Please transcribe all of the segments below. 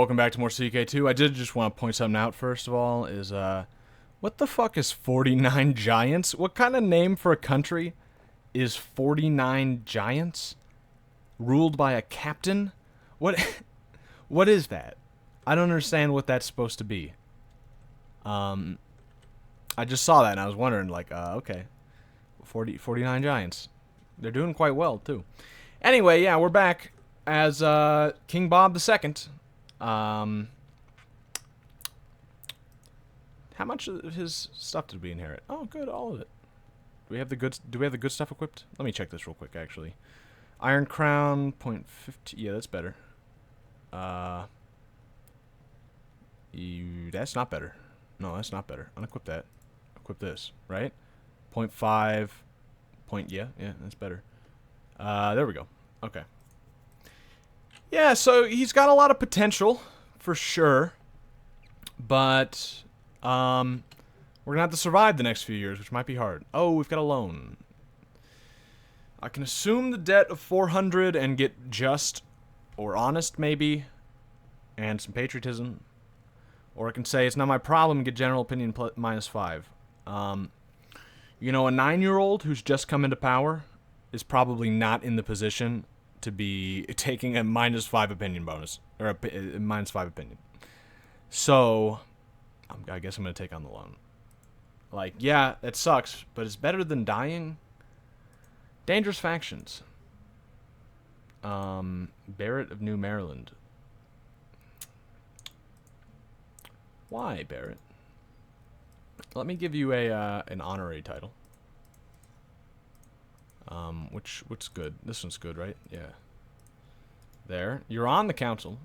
welcome back to more CK2. I did just want to point something out first of all, is, what the fuck is 49 Giants? What kind of name for a country is 49 Giants? Ruled by a captain? What, what is that? I don't understand what that's supposed to be. I just saw that and I was wondering, like, okay. 49 Giants. They're doing quite well, too. Anyway, yeah, we're back as, King Bob II. How much of his stuff did we inherit? Oh, good, all of it. Do we have the good stuff equipped? Let me check this real quick, actually. Iron Crown, .50. Yeah, that's better. That's not better. No, that's not better. Unequip that. Equip this, right? .5. Yeah, that's better. There we go. Okay. Yeah, so he's got a lot of potential, for sure. But, we're gonna have to survive the next few years, which might be hard. Oh, we've got a loan. I can assume the debt of 400 and get just, or honest, maybe, and some patriotism. Or I can say it's not my problem and get general opinion -5. You know, a 9-year-old who's just come into power is probably not in the position to be taking a -5 opinion bonus, or a -5 opinion. So, I guess I'm going to take on the loan. Like, yeah, it sucks, but it's better than dying. Dangerous factions. Barrett of New Maryland. Why, Barrett? Let me give you an honorary title. Which good? This one's good, right? Yeah. There. You're on the council.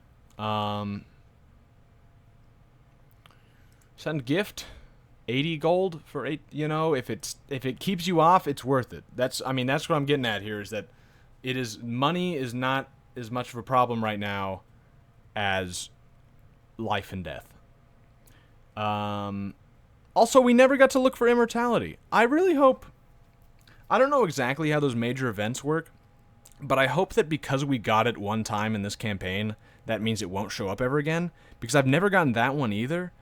Send gift. 80 gold for 8, you know, if it keeps you off, it's worth it. That's what I'm getting at here, is that money is not as much of a problem right now as life and death. Also, we never got to look for immortality. I really hope, I don't know exactly how those major events work, but I hope that because we got it one time in this campaign, that means it won't show up ever again, because I've never gotten that one either.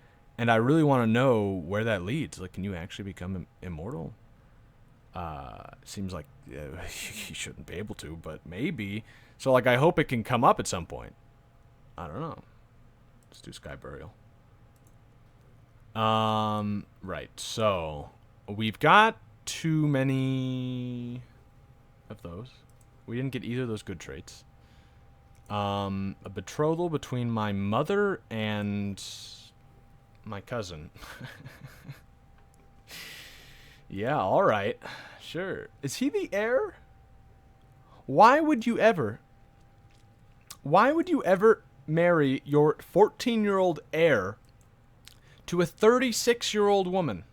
And I really want to know where that leads. Like, can you actually become immortal? Seems like you shouldn't be able to, but maybe. So, like, I hope it can come up at some point. I don't know. Let's do Sky Burial. Right. So, we've got too many of those. We didn't get either of those good traits. A betrothal between my mother and my cousin. Yeah, alright. Sure. Is he the heir? Why would you ever marry your 14-year-old heir to a 36-year-old woman?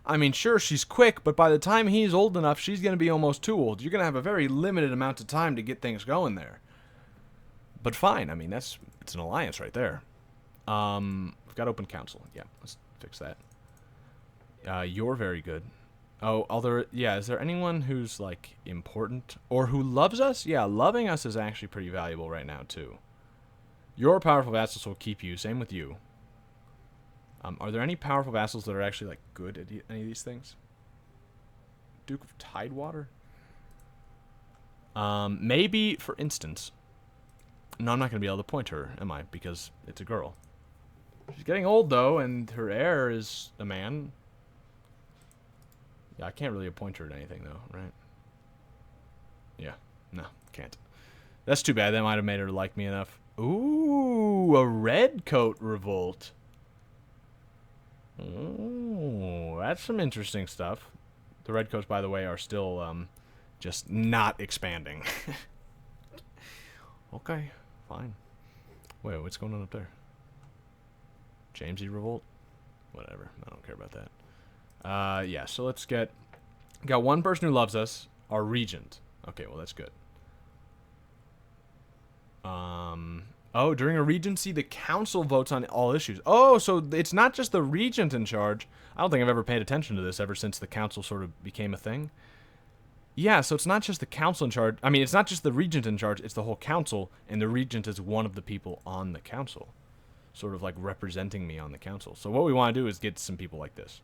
I mean, sure, she's quick, but by the time he's old enough, she's going to be almost too old. You're going to have a very limited amount of time to get things going there. But fine, I mean, it's an alliance right there. We've got open council. Yeah, let's fix that. You're very good. Oh, is there anyone who's, like, important? Or who loves us? Yeah, loving us is actually pretty valuable right now, too. Your powerful vassals will keep you. Same with you. Are there any powerful vassals that are actually, like, good at any of these things? Duke of Tidewater? Maybe, for instance... No, I'm not going to be able to point her, am I? Because it's a girl. She's getting old, though, and her heir is a man. Yeah, I can't really appoint her to anything, though, right? Yeah, no, can't. That's too bad. That might have made her like me enough. Ooh, a red coat revolt. Ooh, that's some interesting stuff. The red coats, by the way, are still just not expanding. Okay, fine. Wait, what's going on up there? Jamesy revolt? Whatever. I don't care about that. Yeah, so let's got one person who loves us, our regent. Okay, well, that's good. Oh, during a regency, the council votes on all issues. Oh, so it's not just the regent in charge. I don't think I've ever paid attention to this ever since the council sort of became a thing. Yeah, so it's not just the council in charge. I mean, it's not just the regent in charge, it's the whole council, and the regent is one of the people on the council. sort of like representing me on the council. So what we want to do is get some people like this.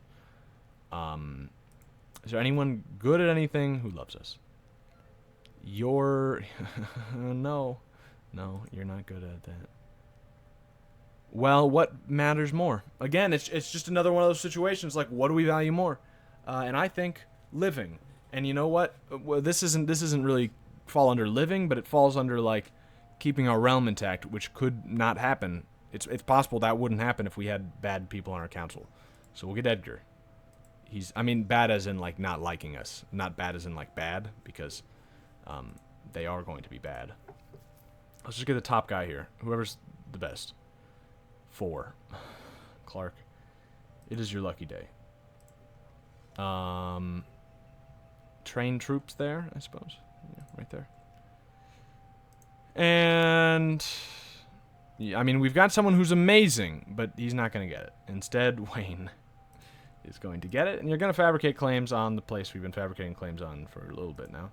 Is there anyone good at anything who loves us? You're... No, you're not good at that. Well, what matters more? Again, it's just another one of those situations, like, what do we value more? And I think living. And you know what? Well, this isn't really fall under living, but it falls under, like, keeping our realm intact, which could not happen. It's possible that wouldn't happen if we had bad people on our council. So we'll get Edgar. I mean, bad as in, like, not liking us. Not bad as in, like, bad, because they are going to be bad. Let's just get the top guy here. Whoever's the best. 4. Clark. It is your lucky day. Train troops there, I suppose. Yeah, right there. And... yeah, I mean, we've got someone who's amazing, but he's not going to get it. Instead, Wayne is going to get it, and you're going to fabricate claims on the place we've been fabricating claims on for a little bit now.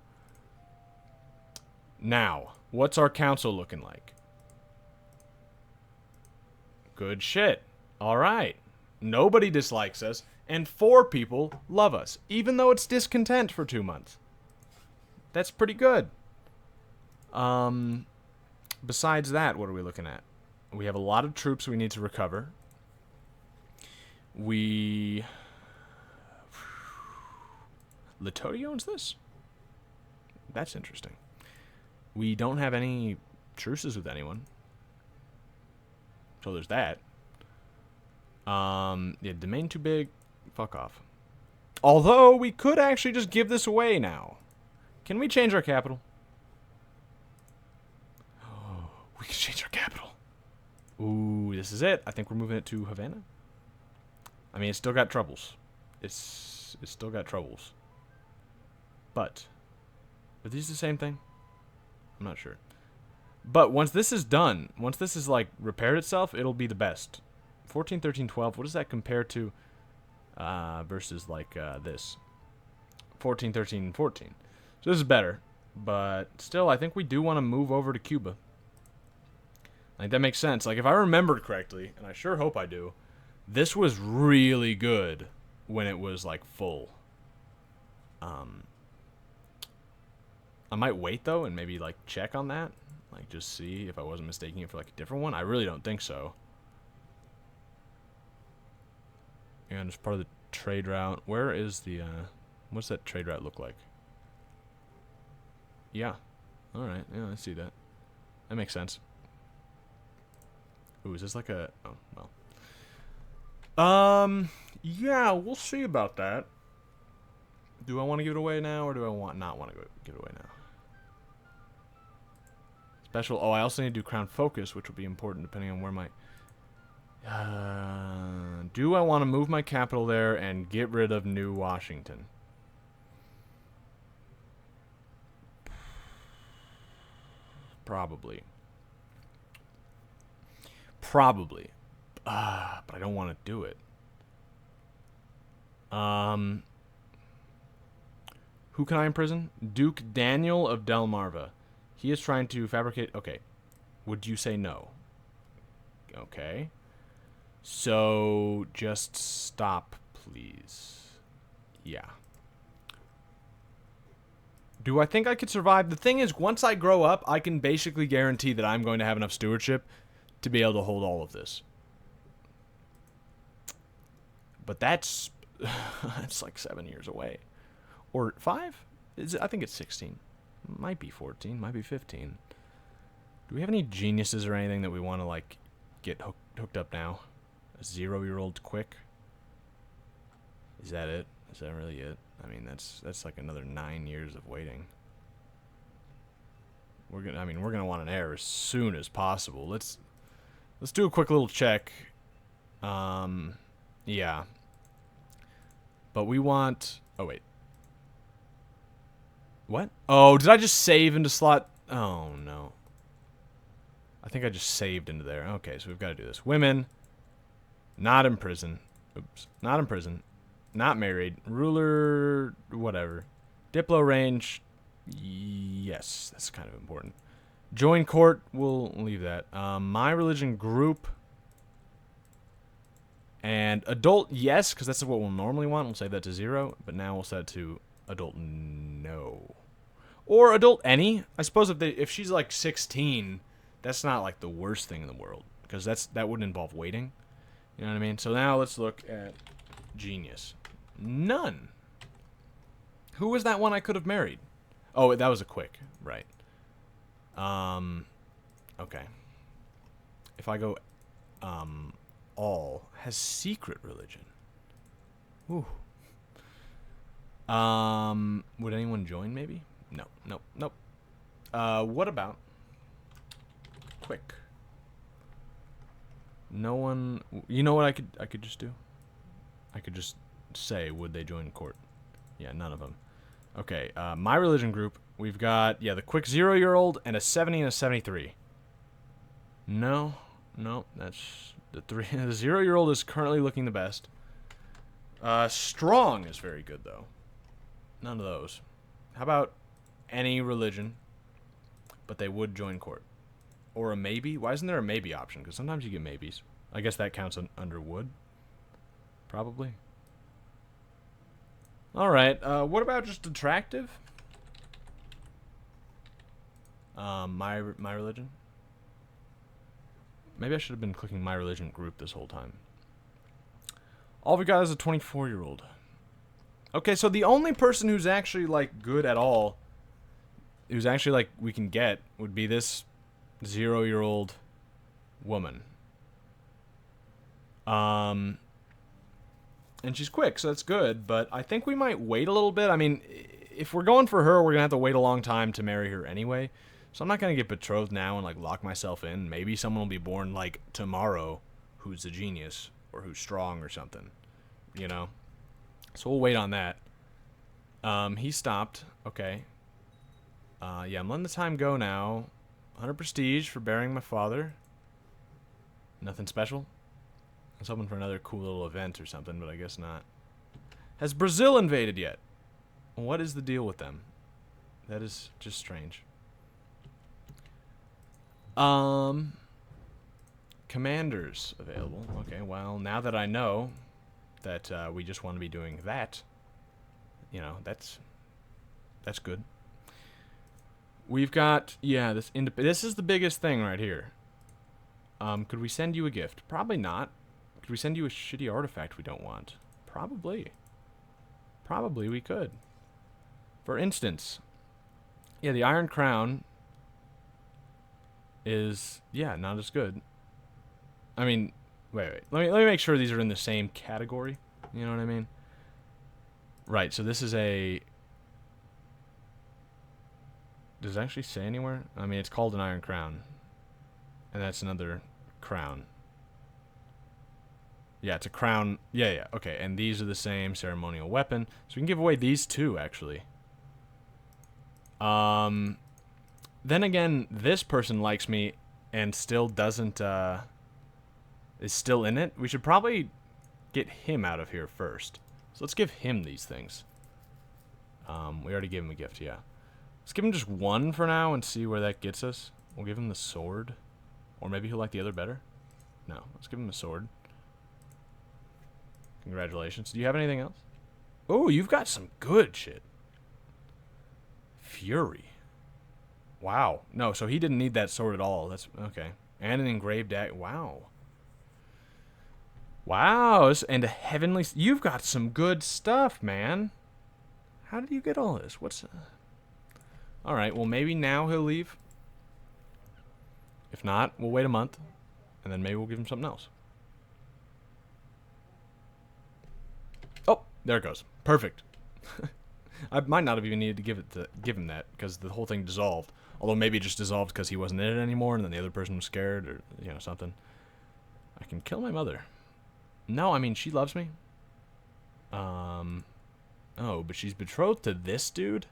Now, what's our council looking like? Good shit. All right. Nobody dislikes us, and 4 people love us, even though it's discontent for 2 months. That's pretty good. Besides that, what are we looking at? We have a lot of troops we need to recover. Latotti owns this? That's interesting. We don't have any truces with anyone. So there's that. Yeah, domain too big. Fuck off. Although, we could actually just give this away now. Can we change our capital? Oh, we can change our capital. Ooh, this is it. I think we're moving it to Havana. I mean, it's still got troubles. It's still got troubles. But, are these the same thing? I'm not sure. But once this is done, once this is, like, repaired itself, it'll be the best. 14, 13, 12, what does that compare to versus, like, this? 14, 13, 14. So this is better. But still, I think we do want to move over to Cuba. Like, that makes sense. Like, if I remembered correctly, and I sure hope I do, this was really good when it was, like, full. I might wait, though, and maybe, like, check on that. Like, just see if I wasn't mistaking it for, like, a different one. I really don't think so. And it's part of the trade route. Where is the, what's that trade route look like? Yeah. Alright, yeah, I see that. That makes sense. Ooh, is this like a... oh, well. Yeah, we'll see about that. Do I want to give it away now, or do I not want to give it away now? Special... oh, I also need to do Crown Focus, which will be important depending on where my... do I want to move my capital there and get rid of New Washington? Probably. Probably. But I don't want to do it. Who can I imprison? Duke Daniel of Delmarva. He is trying to fabricate... okay. Would you say no? Okay. So, just stop, please. Yeah. Do I think I could survive? The thing is, once I grow up, I can basically guarantee that I'm going to have enough stewardship to be able to hold all of this. But that's... that's like 7 years away. Or 5? I think it's 16. Might be 14. Might be 15. Do we have any geniuses or anything that we want to, like, get hooked up now? A 0-year-old quick? Is that it? Is that really it? I mean, that's like another 9 years of waiting. We're gonna want an heir as soon as possible. Let's do a quick little check. Yeah. But we want... oh, wait. What? Oh, did I just save into slot? Oh, no. I think I just saved into there. Okay, so we've got to do this. Women. Not in prison. Oops. Not in prison. Not married. Ruler. Whatever. Diplo range. Yes, that's kind of important. Join court. We'll leave that. My religion group. And adult, yes, because that's what we'll normally want. We'll save that to 0, but now we'll set it to adult no. Or adult any. I suppose if she's like 16, that's not like the worst thing in the world, because that wouldn't involve waiting. You know what I mean? So now let's look at genius. None. Who was that one I could have married? Oh, that was a quick, right. Okay. If I go all has secret religion. Ooh. Would anyone join maybe? No, nope, nope. What about quick? No one. You know what I could just do? I could just say, would they join court? Yeah, none of them. Okay, my religion group, we've got, yeah, the quick 0-year-old and a 70 and a 73. No, that's the 3. The 0-year-old is currently looking the best. Strong is very good, though. None of those. How about any religion, but they would join court? Or a maybe? Why isn't there a maybe option? Because sometimes you get maybes. I guess that counts under would. Probably. Alright, what about just attractive? My religion? Maybe I should have been clicking my religion group this whole time. All we got is a 24-year-old. Okay, so the only person who's actually, like, good at all, who's actually, like, we can get, would be this 0-year-old woman. And she's quick, so that's good, but I think we might wait a little bit. I mean, if we're going for her, we're going to have to wait a long time to marry her anyway. So I'm not going to get betrothed now and, like, lock myself in. Maybe someone will be born, like, tomorrow who's a genius or who's strong or something, you know? So we'll wait on that. He stopped. Okay. Yeah, I'm letting the time go now. 100 prestige for burying my father. Nothing special? I was hoping for another cool little event or something, but I guess not. Has Brazil invaded yet? What is the deal with them? That is just strange. Commanders available. Okay, well, now that I know that we just want to be doing that, you know, that's good. We've got, yeah, this is the biggest thing right here. Could we send you a gift? Probably not. Could we send you a shitty artifact we don't want? Probably. Probably we could. For instance, yeah, the Iron Crown is, yeah, not as good. I mean, wait. Let me make sure these are in the same category. You know what I mean? Right, so this is a... Does it actually say anywhere? I mean, it's called an Iron Crown. And that's another crown. Yeah, it's a crown. Yeah, okay. And these are the same ceremonial weapon. So we can give away these two, actually. Then again, this person likes me and still doesn't, is still in it. We should probably get him out of here first. So let's give him these things. We already gave him a gift, yeah. Let's give him just one for now and see where that gets us. We'll give him the sword. Or maybe he'll like the other better. No, let's give him a sword. Congratulations. Do you have anything else? Oh, you've got some good shit. Fury. Wow. No, so he didn't need that sword at all. That's okay. And an engraved dagger. Wow. Wow. And a heavenly... You've got some good stuff, man. How did you get all this? What's... Alright, well, maybe now he'll leave. If not, we'll wait a month. And then maybe we'll give him something else. Oh, there it goes. Perfect. I might not have even needed to give him that, because the whole thing dissolved. Although maybe it just dissolved because he wasn't in it anymore, and then the other person was scared, or, you know, something. I can kill my mother. No, I mean, she loves me. Oh, but she's betrothed to this dude?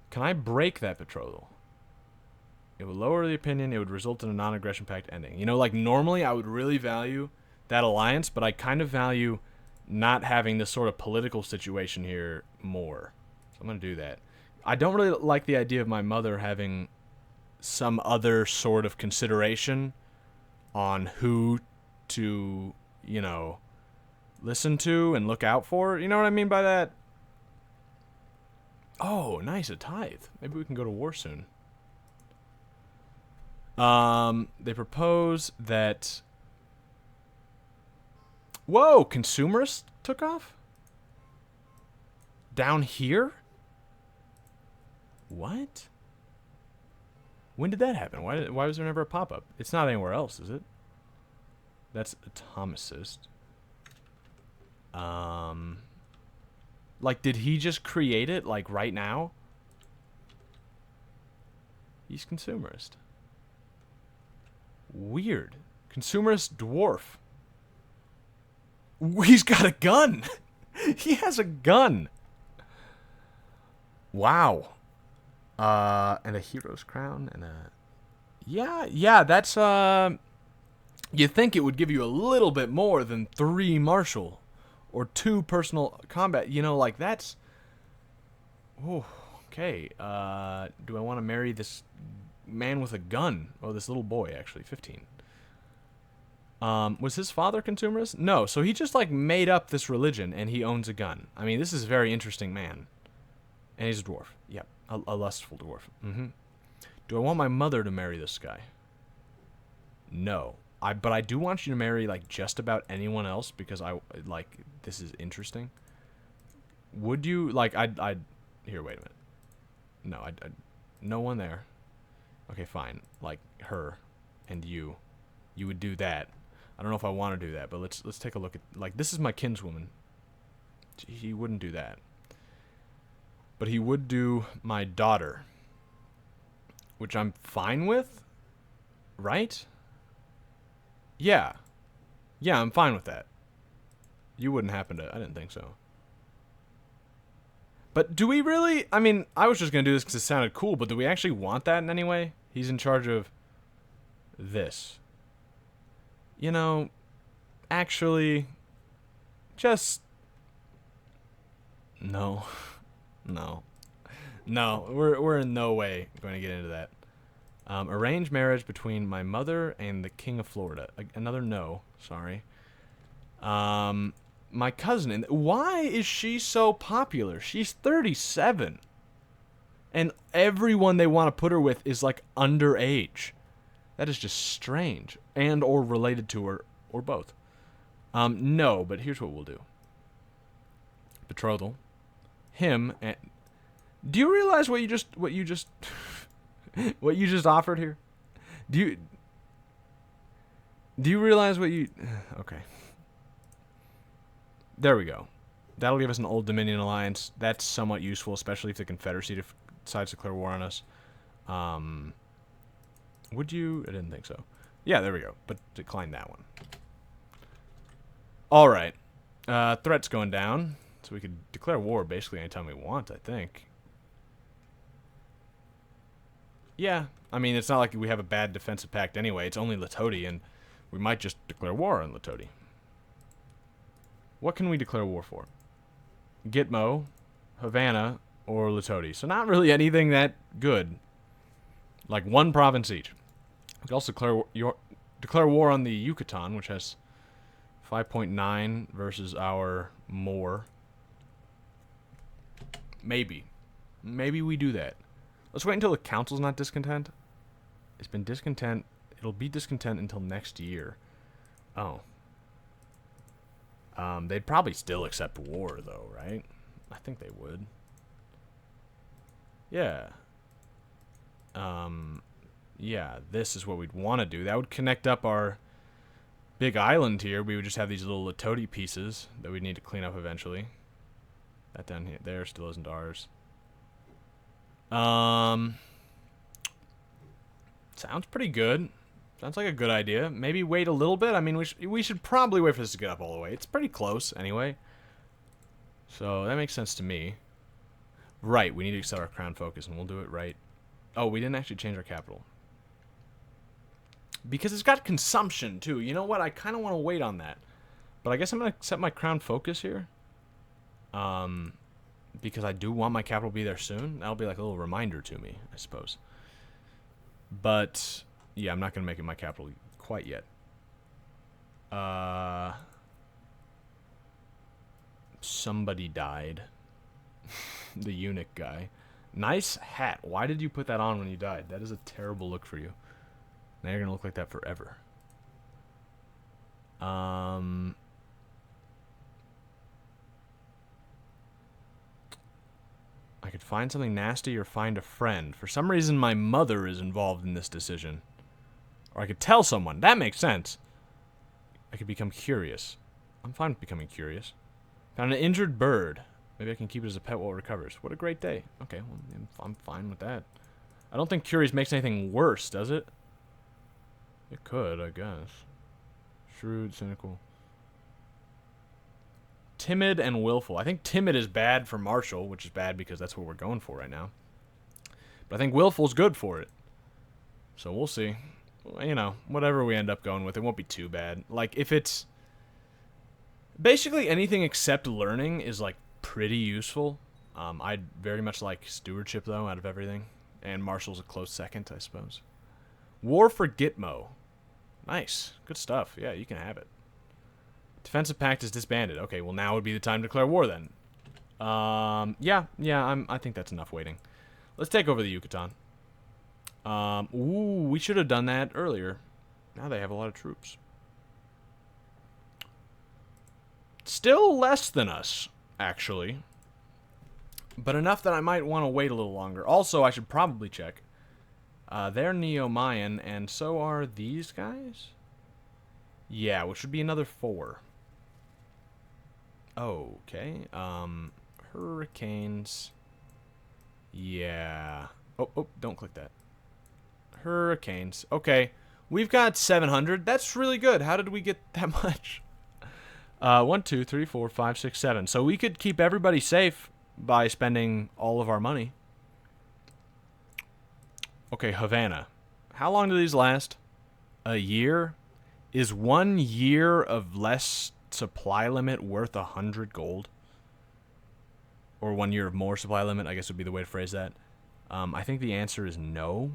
Can I break that betrothal? It would lower the opinion. It would result in a non-aggression pact ending. You know, like, normally I would really value that alliance, but I kind of value not having this sort of political situation here more. So I'm going to do that. I don't really like the idea of my mother having some other sort of consideration on who to you know, listen to and look out for. You know what I mean by that? Oh, nice, a tithe. Maybe we can go to war soon. They propose that... Whoa, consumerists took off? Down here? What? When did that happen? Why was there never a pop-up? It's not anywhere else, is it? That's atomicist. Like, did he just create it, like, right now? He's consumerist. Weird. Consumerist dwarf. He's got a gun! He has a gun! Wow. And a hero's crown, and a... Yeah, that's, you'd think it would give you a little bit more than 3 martial. Or 2 personal combat. You know, like, that's... Oh, okay. Do I want to marry this man with a gun? Oh, this little boy, actually. 15. Was his father consumerist? No, so he just, like, made up this religion, and he owns a gun. I mean, this is a very interesting man. And he's a dwarf. Yep, a lustful dwarf. Do I want my mother to marry this guy? No. But I do want you to marry, like, just about anyone else, because this is interesting. Would you, like, here, wait a minute. No, no one there. Okay, fine. Like, her and you. You would do that. I don't know if I want to do that, but let's take a look at, like, this is my kinswoman. He wouldn't do that. But he would do my daughter, which I'm fine with, right? Yeah. Yeah, I'm fine with that. You wouldn't happen to... I didn't think so. But do we really... I mean, I was just going to do this because it sounded cool, but do we actually want that in any way? He's in charge of this. You know, actually, just... No. No. No, we're in no way going to get into that. Arranged marriage between my mother and the King of Florida. Another no. Sorry. My cousin. And why is she so popular? She's 37. And everyone they want to put her with is, like, underage. That is just strange. And or related to her. Or both. No, but here's what we'll do. Betrothal. Him and... Do you realize what you just what you just offered here? Do you realize what you... Okay. There we go. That'll give us an Old Dominion alliance. That's somewhat useful, especially if the Confederacy decides to declare war on us. Would you... I didn't think so. Yeah, there we go. But decline that one. Alright. Threat's going down. So we could declare war basically anytime we want, I think. Yeah. I mean, it's not like we have a bad defensive pact anyway. It's only Latoti, and we might just declare war on Latoti. What can we declare war for? Gitmo, Havana, or Latoti. So not really anything that good. Like 1 province each. We could also declare war on the Yucatan, which has 5.9 versus our more. Maybe. Maybe we do that. Let's wait until the council's not discontent. It's been discontent. It'll be discontent until next year. Oh. They'd probably still accept war, though, right? I think they would. Yeah. Yeah, this is what we'd want to do. That would connect up our big island here. We would just have these little Latoti pieces that we'd need to clean up eventually. That down here, there still isn't ours. Sounds pretty good. Sounds like a good idea. Maybe wait a little bit. I mean, we should probably wait for this to get up all the way. It's pretty close, anyway. So, that makes sense to me. Right, we need to set our crown focus, and we'll do it right. Oh, we didn't actually change our capital. Because it's got consumption, too. You know what? I kind of want to wait on that. But I guess I'm going to set my crown focus here. Because I do want my capital to be there soon. That'll be like a little reminder to me, I suppose. But, yeah, I'm not going to make it my capital quite yet. Somebody died. The eunuch guy. Nice hat. Why did you put that on when you died? That is a terrible look for you. Now you're gonna look like that forever. I could find something nasty or find a friend. For some reason, my mother is involved in this decision. Or I could tell someone. That makes sense. I could become curious. I'm fine with becoming curious. Found an injured bird. Maybe I can keep it as a pet while it recovers. What a great day. Okay, well, I'm fine with that. I don't think curious makes anything worse, does it? It could, I guess. Shrewd, cynical. Timid and willful. I think timid is bad for martial, which is bad because that's what we're going for right now. But I think willful's good for it. So we'll see. You know, whatever we end up going with, it won't be too bad. Like, if it's... Basically, anything except learning is, like, pretty useful. I'd very much like stewardship, though, out of everything. And martial's a close second, I suppose. War for Gitmo. Nice. Good stuff. Yeah, you can have it. Defensive pact is disbanded. Okay, well, now would be the time to declare war, then. Yeah, I think that's enough waiting. Let's take over the Yucatan. Ooh, we should have done that earlier. Now they have a lot of troops. Still less than us, actually. But enough that I might want to wait a little longer. Also, I should probably check. They're Neo-Mayan, and so are these guys? Yeah, which would be another 4. Okay. Hurricanes. Yeah. Oh, don't click that. Hurricanes. Okay. We've got 700. That's really good. How did we get that much? 1, 2, 3, 4, 5, 6, 7. So we could keep everybody safe by spending all of our money. Okay, Havana. How long do these last? A year? Is 1 year of less supply limit worth 100 gold? Or 1 year of more supply limit, I guess would be the way to phrase that. I think the answer is no.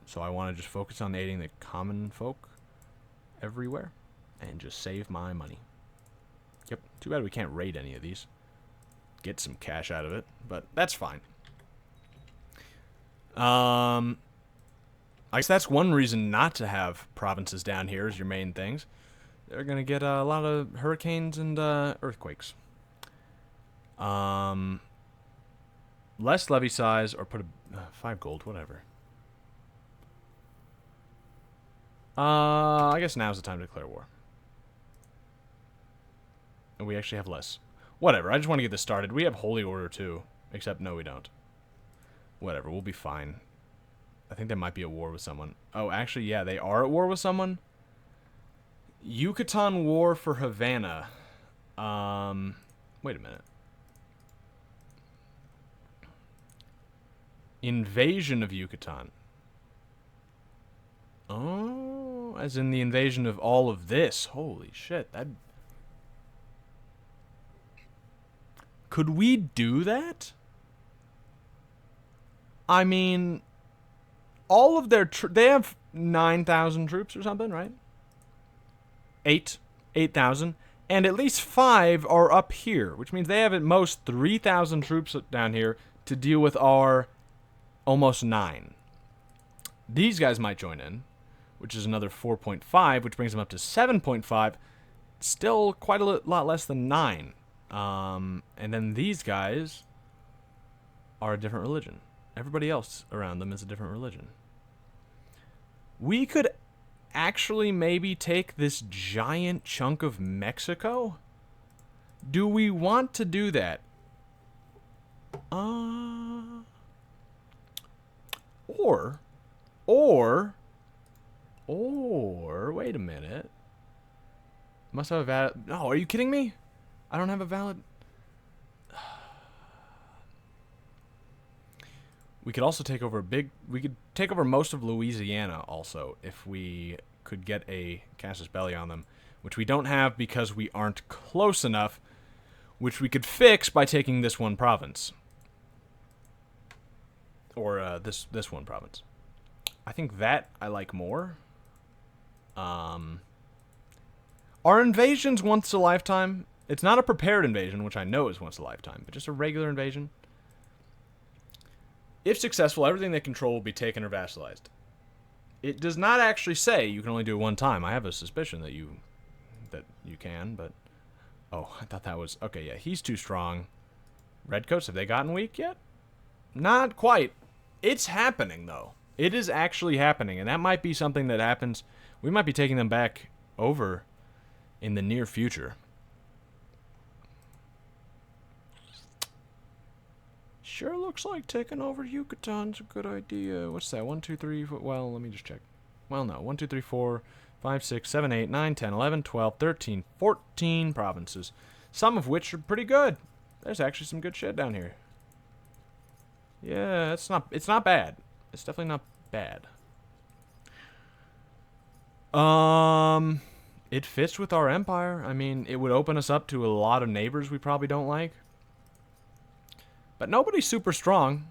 So I want to just focus on aiding the common folk everywhere. And just save my money. Yep, too bad we can't raid any of these. Get some cash out of it, but that's fine. I guess that's one reason not to have provinces down here as your main things. They're going to get a lot of hurricanes and earthquakes. Less levy size or put a 5 gold, whatever. I guess now's the time to declare war. And we actually have less. Whatever, I just want to get this started. We have Holy Order too. Except, no, we don't. Whatever, we'll be fine. I think they might be at war with someone. Oh, actually, yeah, they are at war with someone. Yucatan War for Havana. Wait a minute. Invasion of Yucatan. Oh, as in the invasion of all of this. Holy shit, that... Could we do that? I mean, all of their... they have 9,000 troops or something, right? 8,000. And at least 5 are up here, which means they have at most 3,000 troops down here to deal with our almost 9. These guys might join in, which is another 4.5, which brings them up to 7.5. Still quite a lot less than 9. And then these guys are a different religion. Everybody else around them is a different religion. We could actually maybe take this giant chunk of Mexico? Do we want to do that? Or, wait a minute. Must have a valid... No, are you kidding me? I don't have a valid... We could also take over a big... We could take over most of Louisiana also if we could get a casus belli on them, which we don't have because we aren't close enough, which we could fix by taking this one province. Or this one province. I think that I like more. Are invasions once a lifetime It's not a prepared invasion, which I know is once a lifetime, but just a regular invasion. If successful, everything they control will be taken or vassalized. It does not actually say you can only do it one time. I have a suspicion that you can, but... Oh, I thought that was... Okay, yeah, he's too strong. Redcoats, have they gotten weak yet? Not quite. It's happening, though. It is actually happening, and that might be something that happens. We might be taking them back over in the near future. Sure looks like taking over Yucatan's a good idea. What's that? 1, 2, 3, well, let me just check. Well, no. 1, 2, 3, 4, 5, 6, 7, 8, 9, 10, 11, 12, 13, 14 provinces. Some of which are pretty good. There's actually some good shit down here. Yeah, it's not bad. It's definitely not bad. It fits with our empire. I mean, it would open us up to a lot of neighbors we probably don't like. But nobody's super strong.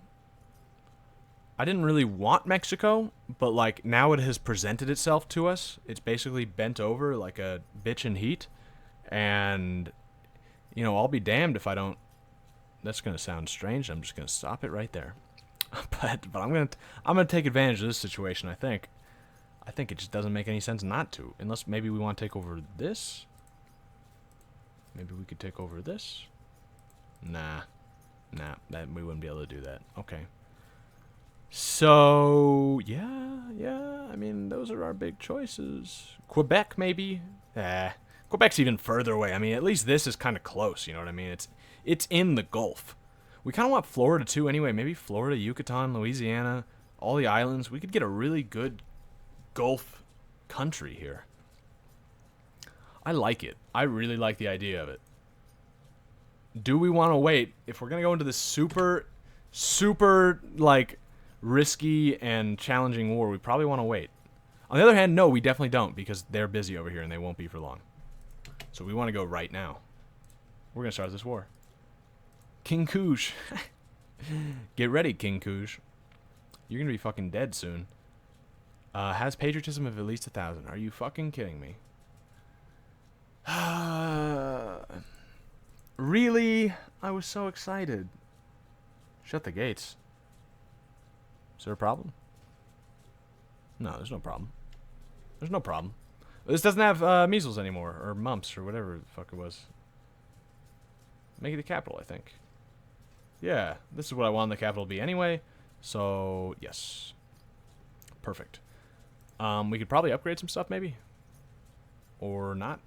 I didn't really want Mexico, but like now it has presented itself to us. It's basically bent over like a bitch in heat. And, you know, I'll be damned if I don't... That's going to sound strange. I'm just going to stop it right there. but I'm gonna take advantage of this situation, I think. I think it just doesn't make any sense not to. Unless maybe we want to take over this. Maybe we could take over this. Nah, that we wouldn't be able to do that. Okay. So, yeah, I mean, those are our big choices. Quebec, maybe? Quebec's even further away. I mean, at least this is kind of close, you know what I mean? It's in the Gulf. We kind of want Florida, too, anyway. Maybe Florida, Yucatan, Louisiana, all the islands. We could get a really good Gulf country here. I like it. I really like the idea of it. Do we want to wait? If we're going to go into this super, like, risky and challenging war, we probably want to wait. On the other hand, no, we definitely don't, because they're busy over here and they won't be for long. So we want to go right now. We're going to start this war. King Kuj. Get ready, King Kuj. You're going to be fucking dead soon. Has patriotism of at least 1,000. Are you fucking kidding me? Really? I was so excited. Shut the gates. Is there a problem? No, there's no problem. There's no problem. This doesn't have measles anymore, or mumps, or whatever the fuck it was. Make it the capital, I think. Yeah, this is what I wanted the capital to be anyway. So, yes. Perfect. We could probably upgrade some stuff, maybe. Or not.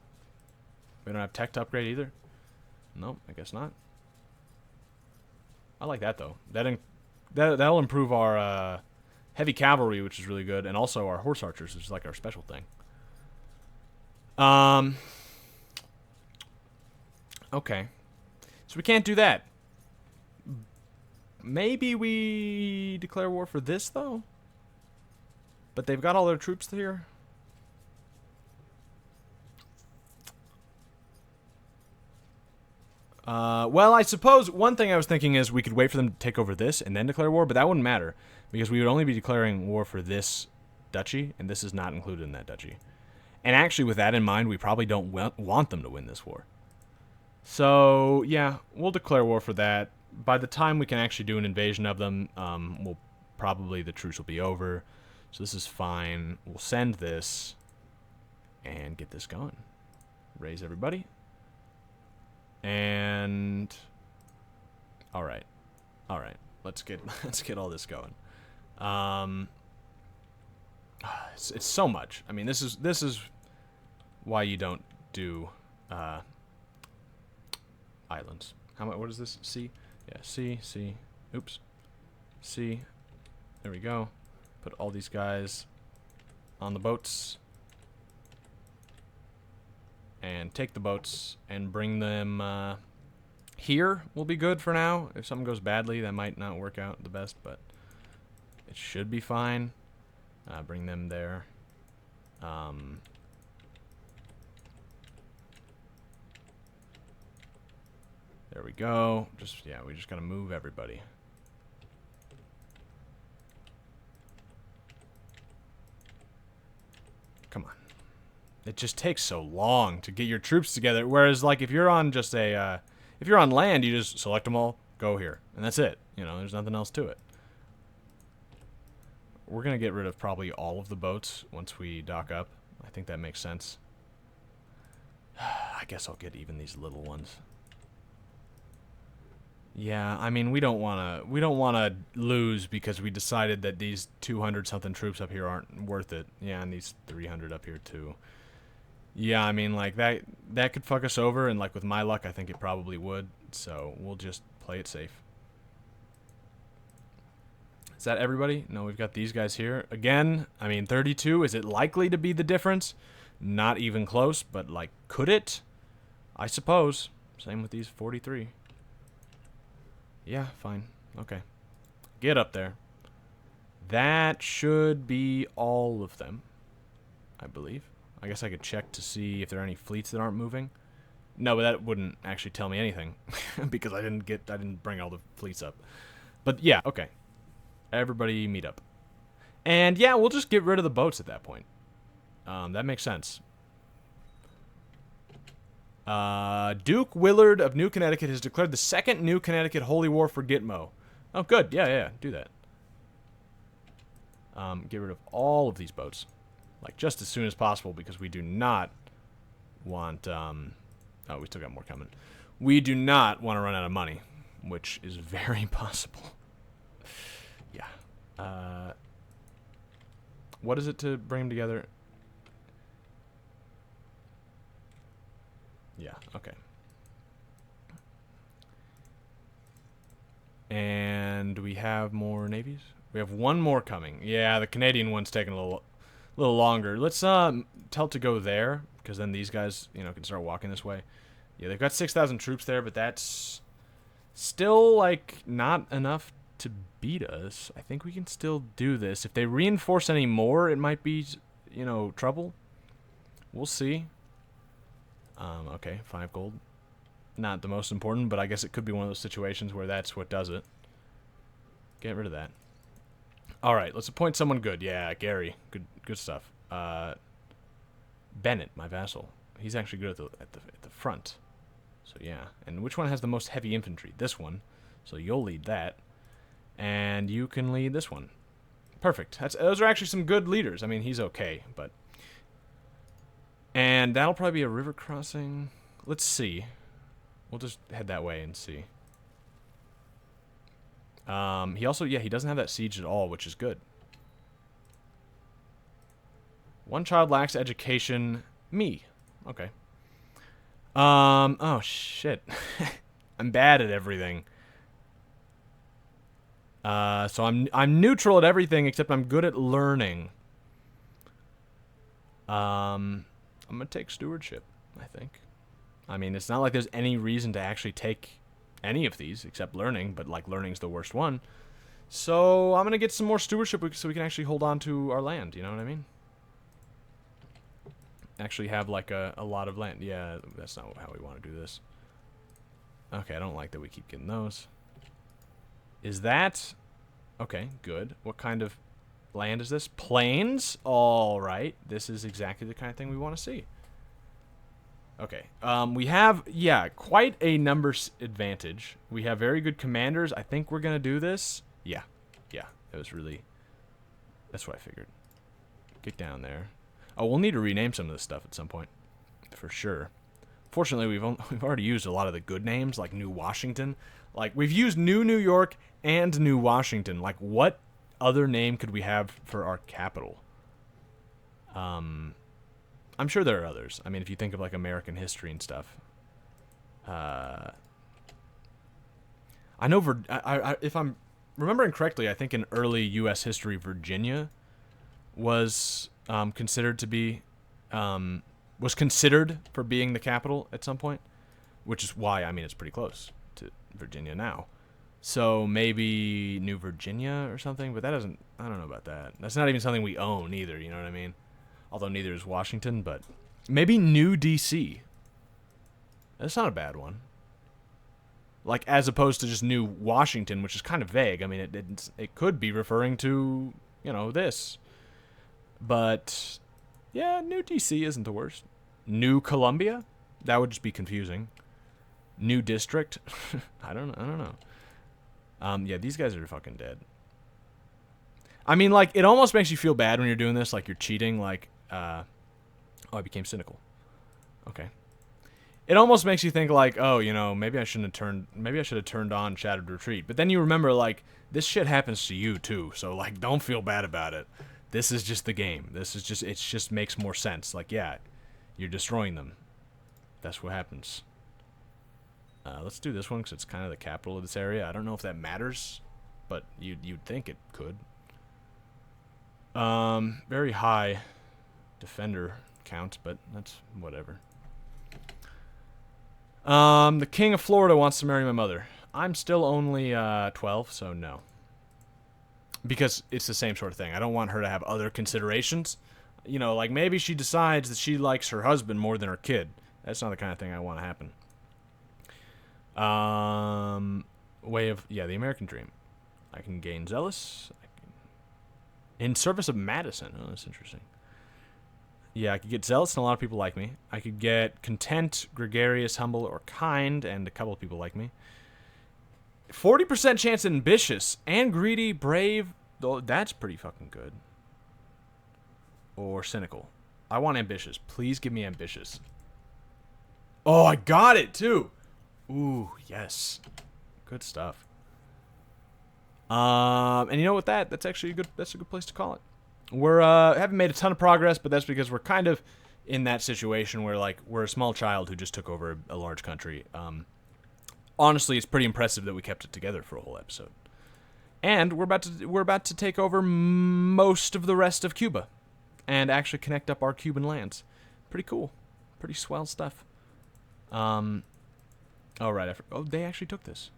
We don't have tech to upgrade either. Nope, I guess not. I like that, though. That'll improve our heavy cavalry, which is really good, and also our horse archers, which is like our special thing. Okay. So we can't do that. Maybe we declare war for this, though? But they've got all their troops here. Well, I suppose one thing I was thinking is we could wait for them to take over this and then declare war, but that wouldn't matter because we would only be declaring war for this duchy, and this is not included in that duchy. And actually, with that in mind, we probably don't want them to win this war. So, yeah, we'll declare war for that. By the time we can actually do an invasion of them, the truce will be over. So this is fine. We'll send this and get this going. Raise everybody. And all right. Let's get all this going. It's so much. I mean, this is why you don't do islands. What is this? C? Yeah, C. Oops. C. There we go. Put all these guys on the boats. And take the boats and bring them here will be good for now. If something goes badly, that might not work out the best, but it should be fine. Bring them there. There we go. We just gotta move everybody. Come on. It just takes so long to get your troops together. Whereas, like, if you're on just a, if you're on land, you just select them all, go here, and that's it. You know, there's nothing else to it. We're gonna get rid of probably all of the boats once we dock up. I think that makes sense. I guess I'll get even these little ones. Yeah, I mean, we don't wanna lose because we decided that these 200 something troops up here aren't worth it. Yeah, and these 300 up here too. Yeah, I mean, like, that could fuck us over, and, like, with my luck, I think it probably would. So we'll just play it safe. Is that everybody? No, we've got these guys here. Again, I mean, 32, is it likely to be the difference? Not even close, but, like, could it? I suppose. Same with these 43. Yeah, fine. Okay. Get up there. That should be all of them, I believe. I guess I could check to see if there are any fleets that aren't moving. No, but that wouldn't actually tell me anything because I didn't bring all the fleets up. But yeah, okay. Everybody meet up. And yeah, we'll just get rid of the boats at that point. That makes sense. Duke Willard of New Connecticut has declared the Second New Connecticut Holy War for Gitmo. Oh, good. Yeah, do that. Get rid of all of these boats. Like, just as soon as possible, because we do not want, oh, we still got more coming. We do not want to run out of money, which is very possible. Yeah. What is it to bring them together? Yeah, okay. And we have more navies? We have one more coming. Yeah, the Canadian one's taking a little longer. Let's tell to go there, because then these guys, you know, can start walking this way. Yeah, they've got 6,000 troops there, but that's still, like, not enough to beat us. I think we can still do this. If they reinforce any more, it might be, you know, trouble. We'll see. Okay, 5 gold. Not the most important, but I guess it could be one of those situations where that's what does it. Get rid of that. All right, let's appoint someone good. Yeah, Gary. Good stuff. Bennett, my vassal. He's actually good at the front. So yeah. And which one has the most heavy infantry? This one. So you'll lead that. And you can lead this one. Perfect. Those are actually some good leaders. I mean, he's okay, but... And that'll probably be a river crossing. Let's see. We'll just head that way and see. He also, yeah, he doesn't have that siege at all, which is good. One child lacks education. Me. Okay. Oh, shit. I'm bad at everything. So I'm neutral at everything except I'm good at learning. I'm gonna take stewardship, I think. I mean, it's not like there's any reason to actually take any of these except learning, but, like, learning's the worst one. So I'm gonna get some more stewardship so we can actually hold on to our land, you know what I mean? Actually have, like, a lot of land. Yeah, that's not how we want to do this. Okay, I don't like that we keep getting those. Is that... Okay, good. What kind of land is this? Plains? Alright. This is exactly the kind of thing we want to see. Okay. We have, yeah, quite a numbers advantage. We have very good commanders. I think we're going to do this. Yeah. Yeah. It was really... That's what I figured. Get down there. Oh, we'll need to rename some of this stuff at some point. For sure. Fortunately, we've already used a lot of the good names, like New Washington. Like, we've used New New York and New Washington. Like, what other name could we have for our capital? I'm sure there are others. I mean, if you think of, like, American history and stuff. I know, if I'm remembering correctly, I think in early U.S. history, Virginia was considered to be... was considered for being the capital at some point, which is why, I mean, it's pretty close to Virginia now. So maybe New Virginia or something, but that doesn't, I don't know about that. That's not even something we own either, you know what I mean? Although neither is Washington, but maybe New D.C. That's not a bad one. Like, as opposed to just New Washington, which is kind of vague. I mean, it could be referring to, you know, this. But... Yeah, New DC isn't the worst. New Columbia? That would just be confusing. New District? I don't know. Yeah, these guys are fucking dead. I mean, like, it almost makes you feel bad when you're doing this, like you're cheating, like, oh, I became cynical. Okay. It almost makes you think, like, oh, you know, maybe I should have turned on Shattered Retreat. But then you remember, like, this shit happens to you, too. So, like, don't feel bad about it. This is just the game. It just makes more sense. Like, yeah, you're destroying them. That's what happens. Let's do this one because it's kind of the capital of this area. I don't know if that matters, but you'd think it could. Very high defender count, but that's whatever. The King of Florida wants to marry my mother. I'm still only 12, so no. Because it's the same sort of thing. I don't want her to have other considerations. You know, like maybe she decides that she likes her husband more than her kid. That's not the kind of thing I want to happen. The American dream. I can gain zealous. In service of Madison. Oh, that's interesting. Yeah, I could get zealous, and a lot of people like me. I could get content, gregarious, humble, or kind, and a couple of people like me. 40% chance ambitious and greedy, brave. Though that's pretty fucking good. Or cynical. I want ambitious. Please give me ambitious. Oh, I got it too. Ooh, yes. Good stuff. And you know what? That's actually that's a good place to call it. We're haven't made a ton of progress, but that's because we're kind of in that situation where like we're a small child who just took over a large country. Honestly, it's pretty impressive that we kept it together for a whole episode. And we're about to take over most of the rest of Cuba and actually connect up our Cuban lands. Pretty cool. Pretty swell stuff. Oh, right. Oh, they actually took this.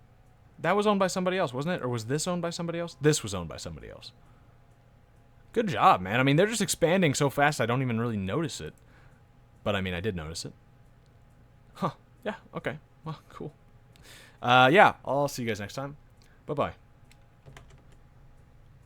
That was owned by somebody else, wasn't it? Or was this owned by somebody else? This was owned by somebody else. Good job, man. I mean, they're just expanding so fast I don't even really notice it. But, I mean, I did notice it. Huh. Yeah, okay. Well, cool. Yeah, I'll see you guys next time. Bye-bye.